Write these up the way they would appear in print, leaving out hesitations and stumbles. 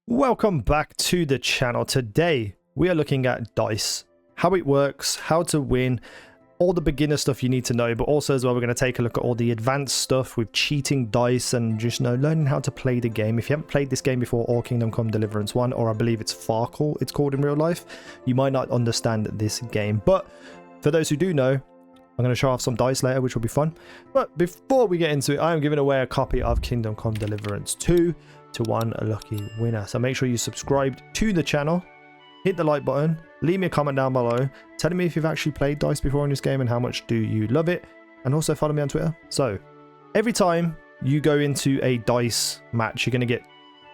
Welcome back to the channel. Today we are looking at dice, how it works, how to win, all the beginner stuff you need to know, but also as well we're going to take a look at all the advanced stuff with cheating dice and just learning how to play the game. If you haven't played this game before, or Kingdom Come Deliverance 1, or I believe it's farkle it's called in real life, you might not understand this game. But for those who do know, I'm going to show off some dice later, which will be fun. But before we get into it, I am giving away a copy of Kingdom Come Deliverance 2 to one lucky winner. So make sure you subscribe to the channel, hit the like button, leave me a comment down below telling me if you've actually played dice before in this game and how much do you love it, and also follow me on Twitter. So every time you go into a dice match, you're going to get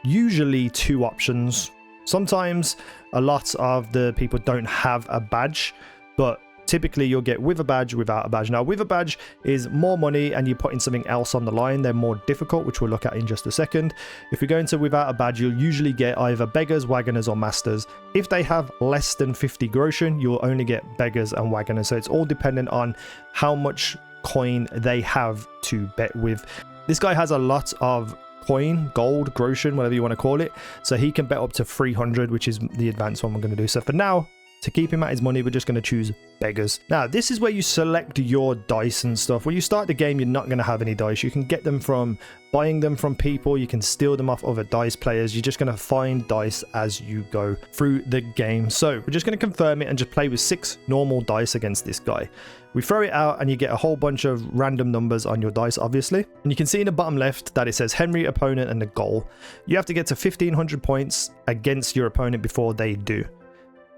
usually two options. Sometimes a lot of the people don't have a badge, but typically you'll get with a badge, without a badge. Now with a badge is more money and you're putting something else on the line. They're more difficult, which we'll look at in just a second. If we go into without a badge, you'll usually get either beggars, wagoners or masters. If they have less than 50 groschen, you'll only get beggars and wagoners. So it's all dependent on how much coin they have to bet with. This guy has a lot of coin, gold, groschen, whatever you want to call it, so he can bet up to 300, which is the advanced one we're going to do. So for now, to keep him at his money, we're just going to choose beggars. Now, this is where you select your dice and stuff. When you start the game, you're not going to have any dice. You can get them from buying them from people. You can steal them off other dice players. You're just going to find dice as you go through the game. So we're just going to confirm it and just play with 6 normal dice against this guy. We throw it out and you get a whole bunch of random numbers on your dice, obviously. And you can see in the bottom left that it says Henry, opponent, and the goal. You have to get to 1500 points against your opponent before they do.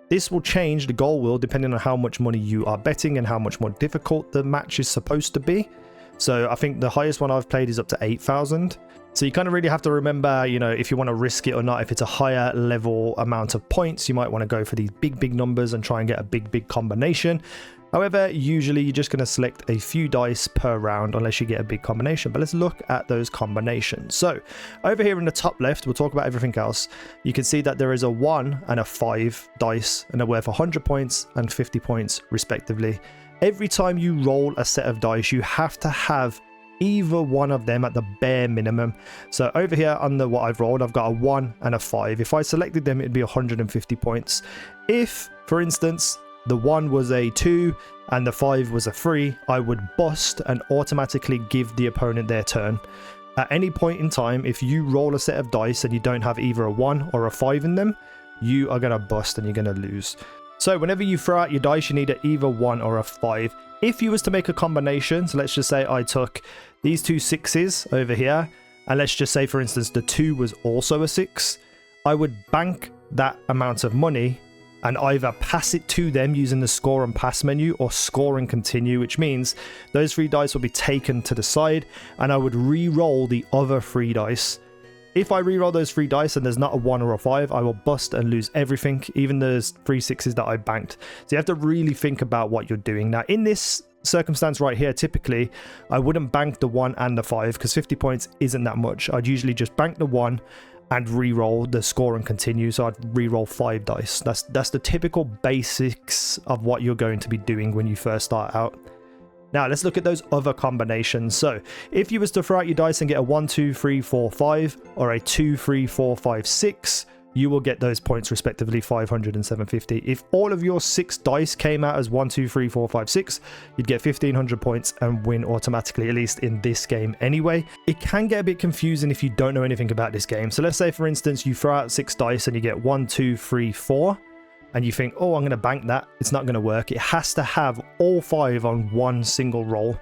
This will change, the goal will, depending on how much money you are betting and how much more difficult the match is supposed to be. So I think the highest one I've played is up to 8,000. So you kind of really have to remember, if you want to risk it or not. If it's a higher level amount of points, you might want to go for these big numbers and try and get a big combination. However, usually you're just going to select a few dice per round unless you get a big combination. But let's look at those combinations. So over here in the top left, we'll talk about everything else. You can see that there is a 1 and a 5 dice, and they're worth 100 points and 50 points respectively. Every time you roll a set of dice, you have to have either one of them at the bare minimum. So over here under what I've rolled, I've got a 1 and a 5. If I selected them, it'd be 150 points. If, for instance, the 1 was a 2 and the 5 was a 3, I would bust and automatically give the opponent their turn. At any point in time, if you roll a set of dice and you don't have either a 1 or a 5 in them, you are going to bust and you're going to lose. So whenever you throw out your dice, you need either 1 or a 5. If you was to make a combination, so let's just say I took these two 6s over here, and let's just say for instance the 2 was also a 6, I would bank that amount of money and either pass it to them using the score and pass menu, or score and continue, which means those 3 dice will be taken to the side and I would re-roll the other 3 dice. If I re-roll those 3 dice and there's not a 1 or a 5, I will bust and lose everything, even those 3 6s that I banked. So you have to really think about what you're doing. Now in this circumstance right here, typically I wouldn't bank the 1 and the 5 because 50 points isn't that much. I'd usually just bank the 1 and re-roll the score and continue. So I'd re-roll 5 dice. That's the typical basics of what you're going to be doing when you first start out. Now let's look at those other combinations. So if you was to throw out your dice and get a 1 2 3 4 5 or a 2 3 4 5 6, you will get those points respectively, 500 and 750. If all of your 6 dice came out as 1 2 3 4 5 6, you'd get 1500 points and win automatically, at least in this game anyway. It can get a bit confusing if you don't know anything about this game. So let's say for instance you throw out 6 dice and you get 1 2 3 4, and you think, oh, I'm going to bank that. It's not going to work. It has to have all 5 on one single roll.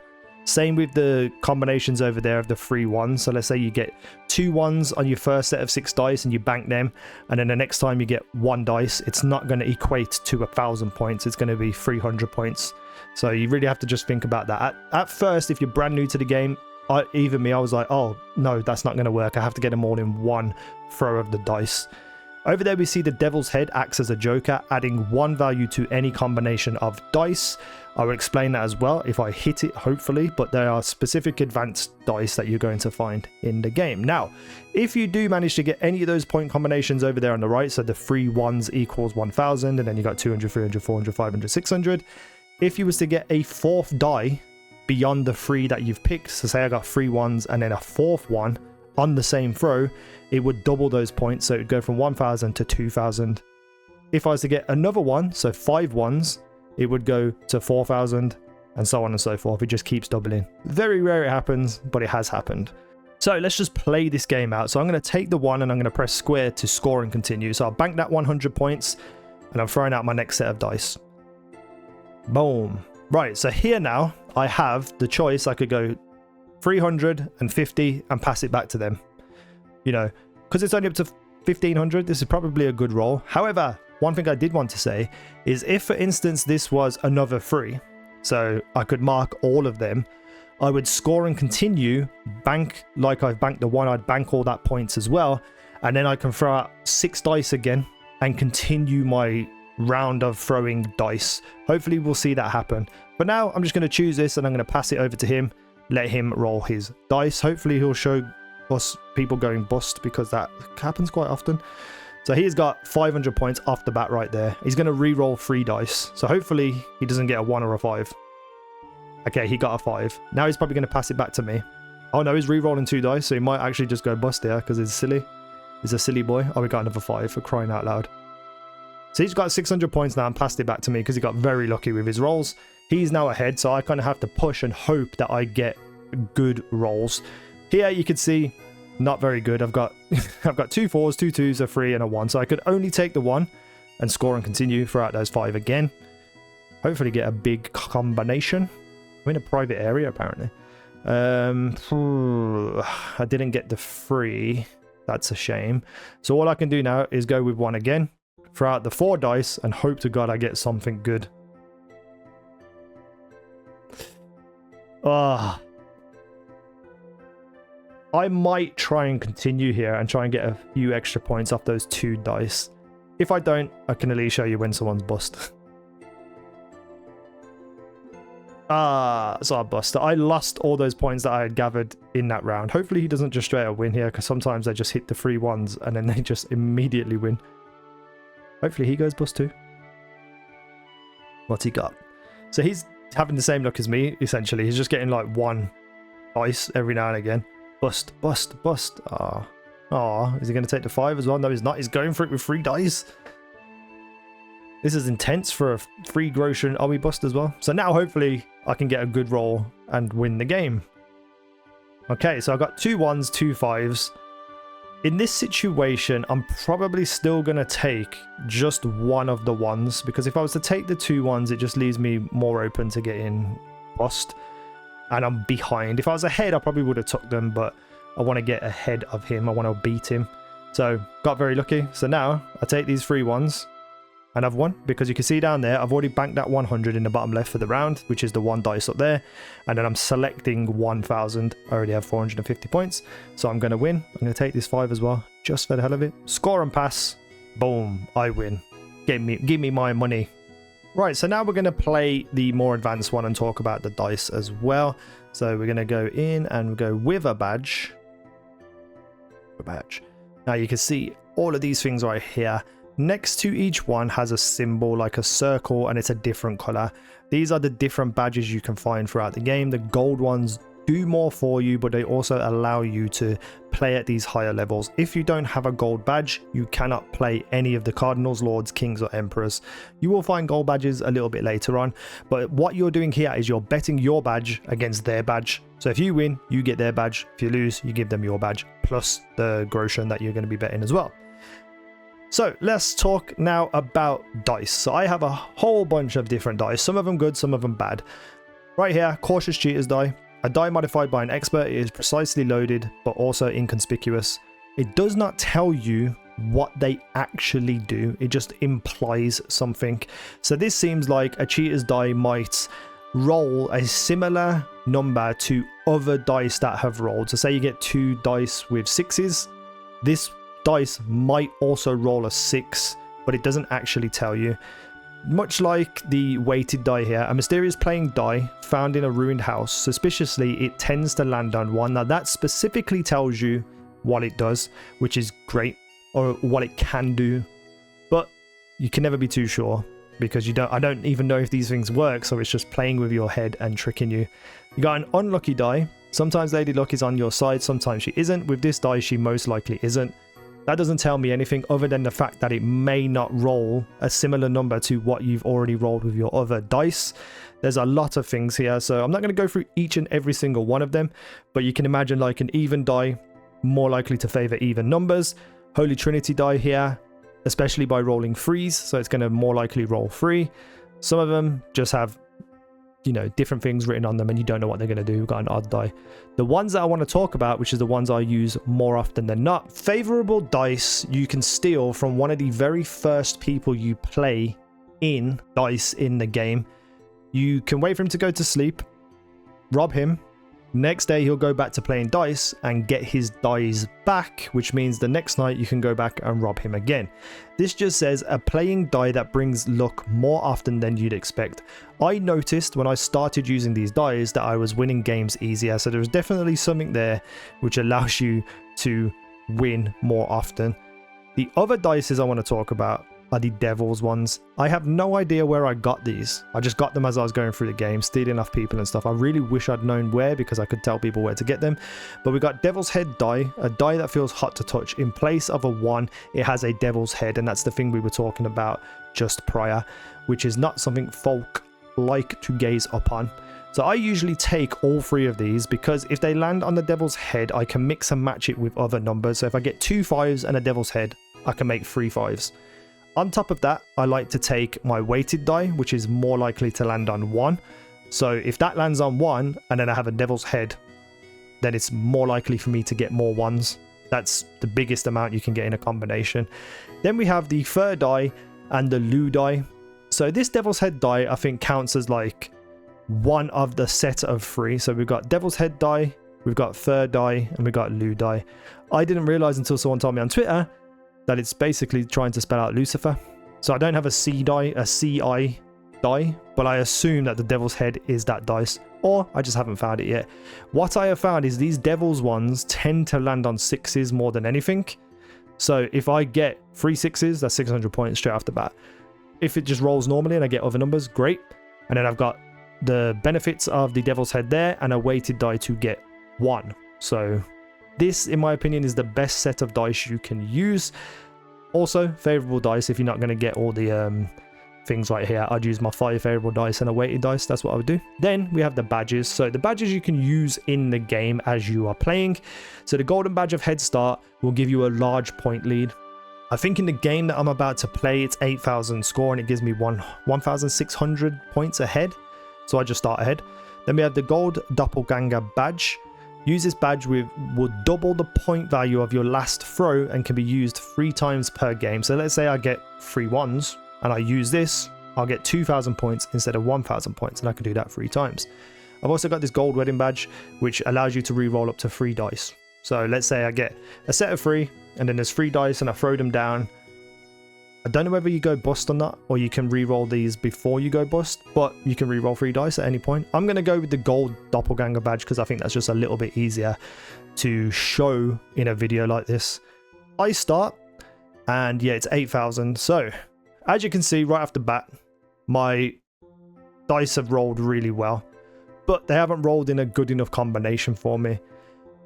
Same with the combinations over there of the 3 1s. So let's say you get 2 1s on your first set of 6 dice and you bank them, and then the next time you get 1 dice, it's not going to equate to 1,000 points. It's going to be 300 points. So you really have to just think about that. At first, if you're brand new to the game, even me, I was like, oh no, that's not going to work. I have to get them all in one throw of the dice. Over there we see the devil's head acts as a joker, adding 1 value to any combination of dice. I will explain that as well if I hit it, hopefully, but there are specific advanced dice that you're going to find in the game. Now, if you do manage to get any of those point combinations over there on the right, so the 3 1s equals 1000, and then you got 200, 300, 400, 500, 600. If you was to get a 4th die beyond the 3 that you've picked, so say I got 3 1s and then a 4th one, on the same throw, it would double those points. So it would go from 1,000 to 2,000. If I was to get another one, so 5 ones, it would go to 4,000 and so on and so forth. It just keeps doubling. Very rare it happens, but it has happened. So let's just play this game out. So I'm going to take the 1 and I'm going to press square to score and continue. So I'll bank that 100 points and I'm throwing out my next set of dice. Boom. Right, so here now I have the choice. I could go 350 and pass it back to them. You know, because it's only up to 1,500, this is probably a good roll. However, one thing I did want to say is if, for instance, this was another 3, so I could mark all of them, I would score and continue, bank like I've banked the 1, I'd bank all that points as well, and then I can throw out 6 dice again and continue my round of throwing dice. Hopefully we'll see that happen. But now I'm just going to choose this and I'm going to pass it over to him, let him roll his dice. Hopefully he'll show us people going bust, because that happens quite often. So he's got 500 points off the bat right there. He's going to re-roll 3 dice. So hopefully he doesn't get a 1 or a 5. Okay, he got a 5. Now he's probably going to pass it back to me. Oh no, he's re-rolling 2 dice, so he might actually just go bust there because it's silly. He's a silly boy. Oh, we got another 5 for crying out loud. So he's got 600 points now and passed it back to me because he got very lucky with his rolls. He's now ahead, so I kind of have to push and hope that I get good rolls. Here you can see, not very good. I've got 2 4s, 2 2s, a 3 and a 1. So I could only take the 1 and score and continue throughout those 5 again. Hopefully get a big combination. I'm in a private area apparently. I didn't get the 3. That's a shame. So all I can do now is go with 1 again, throw out the 4 dice and hope to God I get something good. I might try and continue here and try and get a few extra points off those 2 dice. If I don't, I can at least show you when someone's bust. So I busted. I lost all those points that I had gathered in that round. Hopefully he doesn't just straight up win here, because sometimes they just hit the 3 ones and then they just immediately win. Hopefully he goes bust too. What's he got? So he's having the same luck as me, essentially. He's just getting like 1 dice every now and again. Bust, bust, bust. Is he going to take the 5 as well? No, he's not. He's going for it with 3 dice. This is intense for a 3 groschen. Oh, we bust as well. So now hopefully I can get a good roll and win the game. Okay, so I got 2 1s, 2 5s. In this situation, I'm probably still going to take just 1 of the 1s, because if I was to take the 2 1s, it just leaves me more open to getting bust. And I'm behind. If I was ahead, I probably would have took them, but I want to get ahead of him. I want to beat him. So got very lucky. So now I take these 3 1s and I've won, because you can see down there, I've already banked that 100 in the bottom left for the round, which is the 1 dice up there. And then I'm selecting 1,000. I already have 450 points. So I'm going to win. I'm going to take this 5 as well, just for the hell of it. Score and pass. Boom. I win. Give me my money. Right, so now we're going to play the more advanced one and talk about the dice as well. So we're going to go in and go with a badge. Now you can see all of these things right here. Next to each one has a symbol like a circle, and it's a different color. These are the different badges you can find throughout the game. The gold ones do more for you, but they also allow you to play at these higher levels. If you don't have a gold badge, you cannot play any of the cardinals, lords, kings or emperors. You will find gold badges a little bit later on, but what you're doing here is you're betting your badge against their badge. So if you win, you get their badge. If you lose, you give them your badge plus the groschen that you're going to be betting as well. So let's talk now about dice. So I have a whole bunch of different dice, some of them good, some of them bad. Right here, cautious cheaters die. A die modified by an expert. It is precisely loaded, but also inconspicuous. It does not tell you what they actually do. It just implies something. So this seems like a cheater's die might roll a similar number to other dice that have rolled. So say you get 2 dice with 6s. This dice might also roll a 6, but it doesn't actually tell you. Much like the weighted die here, a mysterious playing die found in a ruined house. Suspiciously, it tends to land on 1. Now that specifically tells you what it does, which is great, or what it can do, but you can never be too sure, because I don't even know if these things work, so it's just playing with your head and tricking you. You got an unlucky die. Sometimes Lady Luck is on your side, sometimes she isn't. With this die, she most likely isn't. That doesn't tell me anything other than the fact that it may not roll a similar number to what you've already rolled with your other dice. There's a lot of things here, so I'm not going to go through each and every single one of them, but you can imagine like an even die, more likely to favor even numbers. Holy Trinity die here, especially by rolling threes, so it's going to more likely roll 3. Some of them just have, you know, different things written on them and you don't know what they're going to do. We've got an odd die. The ones that I want to talk about, which is the ones I use more often than not, favorable dice you can steal from one of the very first people you play in dice in the game. You can wait for him to go to sleep, rob him. Next day he'll go back to playing dice and get his dice back, which means the next night you can go back and rob him again. This just says a playing die that brings luck more often than you'd expect. I noticed when I started using these dice that I was winning games easier, so there's definitely something there which allows you to win more often. The other dices I want to talk about are the Devil's ones. I have no idea where I got these. I just got them as I was going through the game, stealing off people and stuff. I really wish I'd known where, because I could tell people where to get them. But we got Devil's Head die, a die that feels hot to touch. In place of a 1, it has a Devil's Head, and that's the thing we were talking about just prior, which is not something folk like to gaze upon. So I usually take all 3 of these, because if they land on the Devil's Head, I can mix and match it with other numbers. So if I get 2 5s and a Devil's Head, I can make 3 5s. On top of that, I like to take my weighted die, which is more likely to land on 1. So if that lands on 1 and then I have a Devil's Head, then it's more likely for me to get more 1s. That's the biggest amount you can get in a combination. Then we have the third die and the Lou die. So this Devil's Head die, I think, counts as like one of the set of 3. So we've got Devil's Head die, we've got third die, and we've got Lou die. I didn't realize until someone told me on Twitter that it's basically trying to spell out Lucifer. So I don't have a C die, a CI die, but I assume that the Devil's Head is that dice, or I just haven't found it yet. What I have found is these Devil's ones tend to land on 6s more than anything. So if I get 3 6s, that's 600 points straight off the bat. If it just rolls normally and I get other numbers, great. And then I've got the benefits of the Devil's Head there and a weighted die to get 1. So this, in my opinion, is the best set of dice you can use. Also, favorable dice, if you're not going to get all the things right here, I'd use my 5 favorable dice and a weighted dice. That's what I would do. Then we have the badges. So the badges you can use in the game as you are playing. So the golden badge of Head Start will give you a large point lead. I think in the game that I'm about to play, it's 8,000 score and it gives me 1,600 points ahead. So I just start ahead. Then we have the gold doppelganger badge. Use this badge will double the point value of your last throw and can be used 3 times per game. So let's say I get 3 1s and I use this, I'll get 2,000 points instead of 1,000 points, and I can do that 3 times. I've also got this gold wedding badge, which allows you to re-roll up to 3 dice. So let's say I get a set of 3 and then there's 3 dice and I throw them down. I don't know whether you go bust or not, or you can re-roll these before you go bust, but you can re-roll 3 dice at any point. I'm going to go with the gold doppelganger badge because I think that's just a little bit easier to show in a video like this. I start, and yeah, it's 8,000. So as you can see right off the bat, my dice have rolled really well, but they haven't rolled in a good enough combination for me.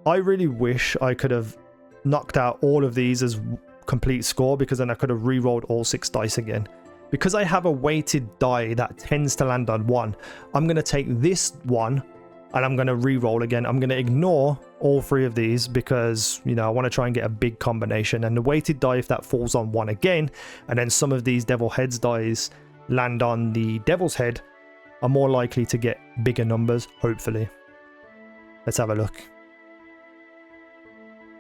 I really wish I could have knocked out all of these as complete score, because then I could have re-rolled all 6 dice again. Because I have a weighted die that tends to land on 1, I'm going to take this one and I'm going to re-roll again. I'm going to ignore all 3 of these because, you know, I want to try and get a big combination. And the weighted die, if that falls on 1 again, and then some of these Devil Heads dies land on the Devil's Head, are more likely to get bigger numbers, hopefully. Let's have a look.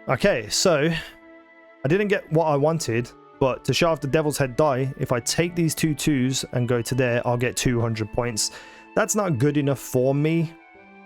Okay, so I didn't get what I wanted, but to show off the Devil's Head die, if I take these 2 2s and go to there, I'll get 200 points. That's not good enough for me,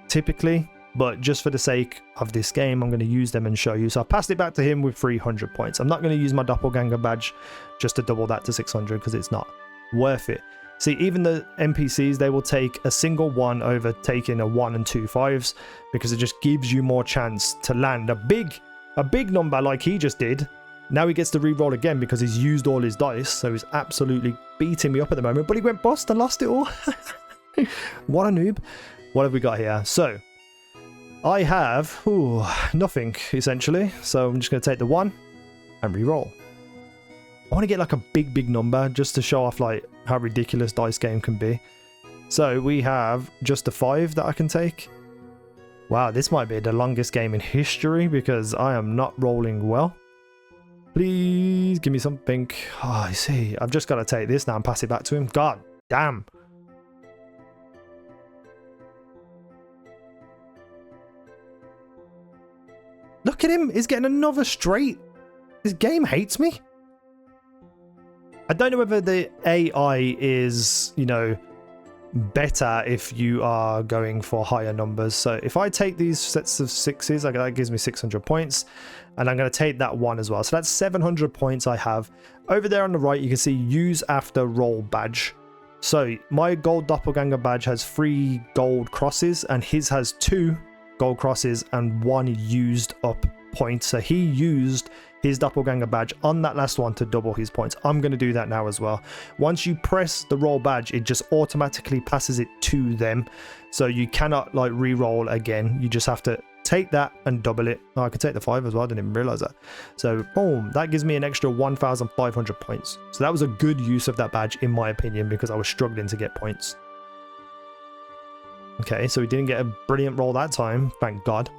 typically, but just for the sake of this game, I'm going to use them and show you. So I passed it back to him with 300 points. I'm not going to use my doppelganger badge just to double that to 600 because it's not worth it. See, even the NPCs, they will take a single 1 over taking a 1 and 2 5s because it just gives you more chance to land a big number like he just did. Now he gets to re-roll again because he's used all his dice, so he's absolutely beating me up at the moment, but he went bust and lost it all. What a noob. What have we got here? So I have nothing, essentially. So I'm just going to take the 1 and re-roll. I want to get like a big number just to show off like how ridiculous dice game can be. So we have just a 5 that I can take. Wow, this might be the longest game in history because I am not rolling well. Please give me something. Oh, I see. I've just got to take this now and pass it back to him. God damn. Look at him. He's getting another straight. This game hates me. I don't know whether the AI is, you know, better if you are going for higher numbers. So if I take these sets of 6s, that gives me 600 points. And I'm going to take that 1 as well. So that's 700 points I have. Over there on the right, you can see use after roll badge. So my gold doppelganger badge has 3 gold crosses and his has 2 gold crosses and 1 used up point. So he used his doppelganger badge on that last one to double his points. I'm going to do that now as well. Once you press the roll badge, it just automatically passes it to them. So you cannot like re-roll again. You just have to take that and double it. Oh, I can take the 5 as well. I didn't even realize that. So boom, that gives me an extra 1,500 points. So that was a good use of that badge in my opinion because I was struggling to get points. Okay, so we didn't get a brilliant roll that time, thank God.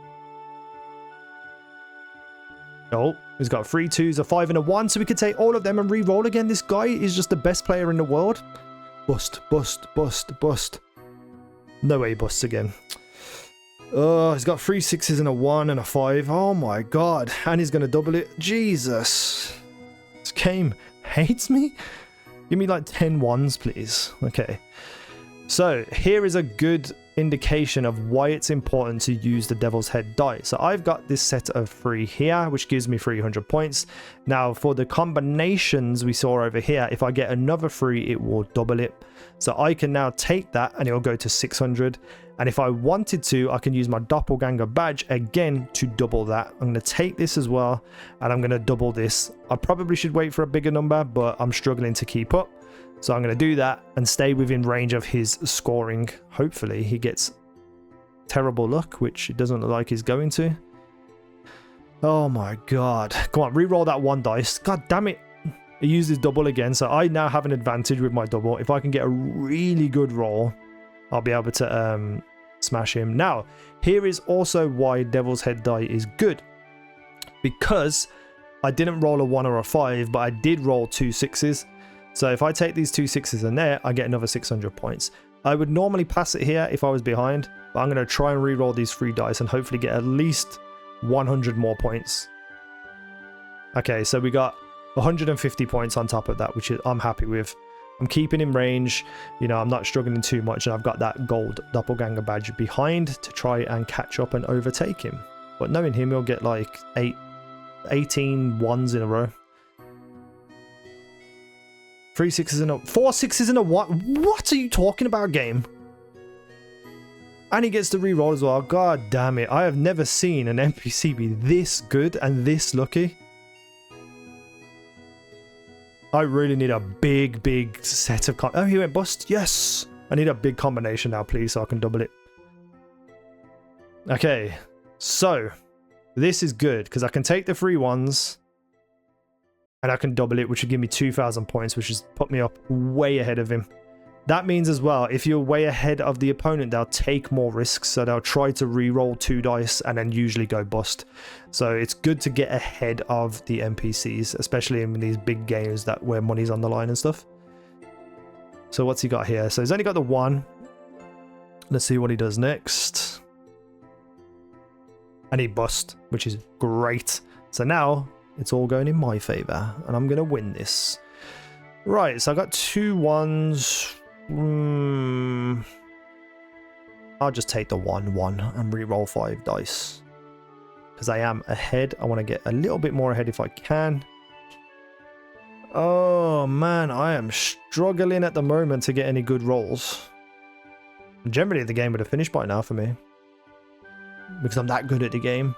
Oh, he's got 3 2s, a 5 and a 1, so we could take all of them and re-roll again. This guy is just the best player in the world. Bust, bust, bust, bust. No way he busts again. Oh, he's got 3 6s and a 1 and a 5. Oh my God. And he's going to double it. Jesus. This game hates me. Give me like 10 1s, please. Okay. So here is a good indication of why it's important to use the Devil's Head die. So I've got this set of 3 here, which gives me 300 points. Now for the combinations we saw over here, if I get another 3, it will double it. So I can now take that and it'll go to 600. And if I wanted to, I can use my doppelganger badge again to double that. I'm going to take this as well and I'm going to double this. I probably should wait for a bigger number, but I'm struggling to keep up. So I'm going to do that and stay within range of his scoring. Hopefully he gets terrible luck, which it doesn't look like he's going to. Oh my God. Come on, re-roll that 1 dice. God damn it. He used his double again. So I now have an advantage with my double. If I can get a really good roll, I'll be able to smash him. Now, here is also why Devil's Head die is good. Because I didn't roll a 1 or a 5, but I did roll 2 6s. So if I take these 2 6s in there, I get another 600 points. I would normally pass it here if I was behind, but I'm going to try and re-roll these 3 dice and hopefully get at least 100 more points. Okay, so we got 150 points on top of that, which I'm happy with. I'm keeping in range, you know, I'm not struggling too much, and I've got that gold doppelganger badge behind to try and catch up and overtake him. But knowing him, he'll get like 18 1s in a row. 3 6s and a 4 6s and a 1. What are you talking about, game? And he gets to re-roll as well. God damn it. I have never seen an NPC be this good and this lucky. I really need a big set of... Oh, he went bust. Yes. I need a big combination now, please, so I can double it. Okay. So, this is good because I can take the 3 1s. And I can double it, which would give me 2,000 points, which has put me up way ahead of him. That means as well, if you're way ahead of the opponent, they'll take more risks. So they'll try to re-roll 2 dice and then usually go bust. So it's good to get ahead of the NPCs, especially in these big games where money's on the line and stuff. So what's he got here? So he's only got the 1. Let's see what he does next. And he bust, which is great. So now... it's all going in my favor, and I'm going to win this. Right, so I got 2 1s. I'll just take the 1 1 and re-roll 5 dice. Because I am ahead. I want to get a little bit more ahead if I can. Oh, man, I am struggling at the moment to get any good rolls. Generally, the game would have finished by now for me. Because I'm that good at the game.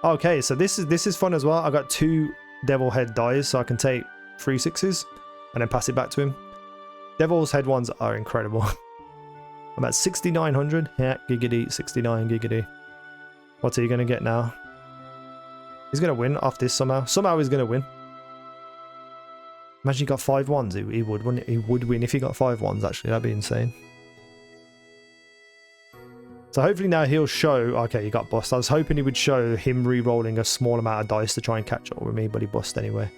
Okay, so this is fun as well. I got 2 Devil Head dies, so I can take 3 6s and then pass it back to him. Devil's Head ones are incredible. I'm at 6,900. Yeah, giggity, 69 giggity. What's he going to get now? He's going to win off this somehow. Somehow he's going to win. Imagine he got 5 ones. He would, wouldn't he? He would win if he got 5 ones, actually. That'd be insane. So hopefully now he'll show... Okay, he got bust. I was hoping he would show him re-rolling a small amount of dice to try and catch up with me, but he bust anyway.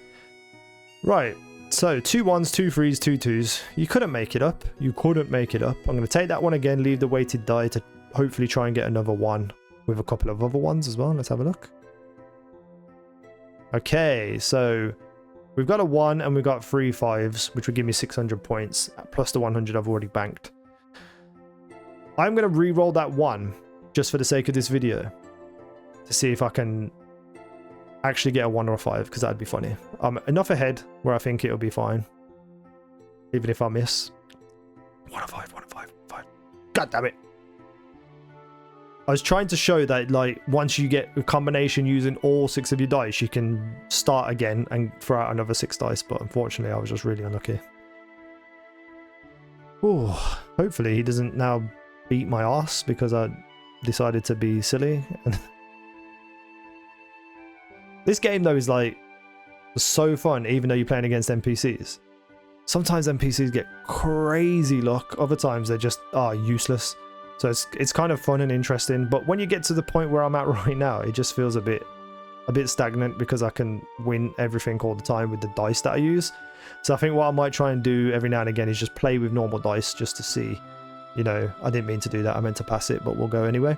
Right. So 2 1s, 2 3s, 2 2s. You couldn't make it up. You couldn't make it up. I'm going to take that one again, leave the weighted die to hopefully try and get another 1 with a couple of other ones as well. Let's have a look. Okay, so... We've got a 1 and we've got 3 5s, which would give me 600 points, plus the 100 I've already banked. I'm going to re-roll that 1, just for the sake of this video, to see if I can actually get a 1 or a 5, because that'd be funny. I'm enough ahead where I think it'll be fine, even if I miss. 1 or 5, 1 or 5, 5. God damn it. I was trying to show that, like, once you get a combination using all 6 of your dice, you can start again and throw out another 6 dice, but unfortunately I was just really unlucky. Ooh, hopefully he doesn't now beat my ass because I decided to be silly. This game, though, is, like, so fun, even though you're playing against NPCs. Sometimes NPCs get crazy luck, other times they just are useless. So it's kind of fun and interesting, but when you get to the point where I'm at right now, it just feels a bit stagnant because I can win everything all the time with the dice that I use. So I think what I might try and do every now and again is just play with normal dice just to see, you know, I didn't mean to do that, I meant to pass it, but we'll go anyway.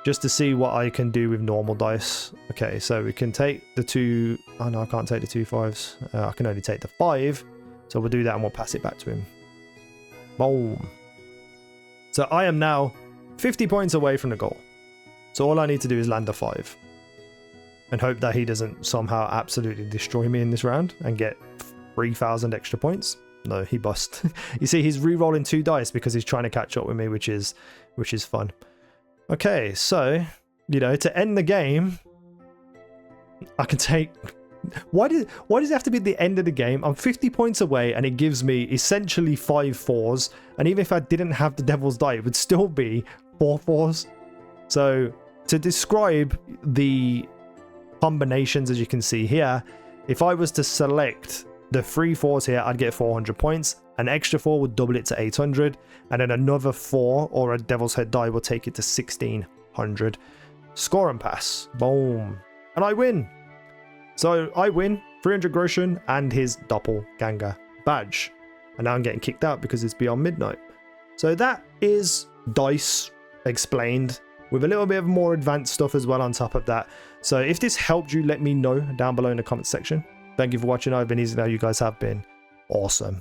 Just to see what I can do with normal dice. Okay, so we can take the 2, oh no, I can't take the 2 5s. I can only take the 5, so we'll do that and we'll pass it back to him. Boom. So I am now 50 points away from the goal. So all I need to do is land a 5. And hope that he doesn't somehow absolutely destroy me in this round and get 3,000 extra points. No, he bust. You see, he's re-rolling 2 dice because he's trying to catch up with me, which is fun. Okay, so, you know, to end the game, I can take... Why does it have to be the end of the game? I'm 50 points away and it gives me essentially 5 4s. And even if I didn't have the devil's die, it would still be 4 4s. So to describe the combinations, as you can see here, if I was to select the 3 4s here, I'd get 400 points. An extra 4 would double it to 800. And then another 4 or a devil's head die will take it to 1600. Score and pass. Boom. And I win. So I win 300 groschen and his doppelganger badge. And now I'm getting kicked out because it's beyond midnight. So that is dice explained with a little bit of more advanced stuff as well on top of that. So if this helped you, let me know down below in the comment section. Thank you for watching. I've been Easy. Now you guys have been awesome.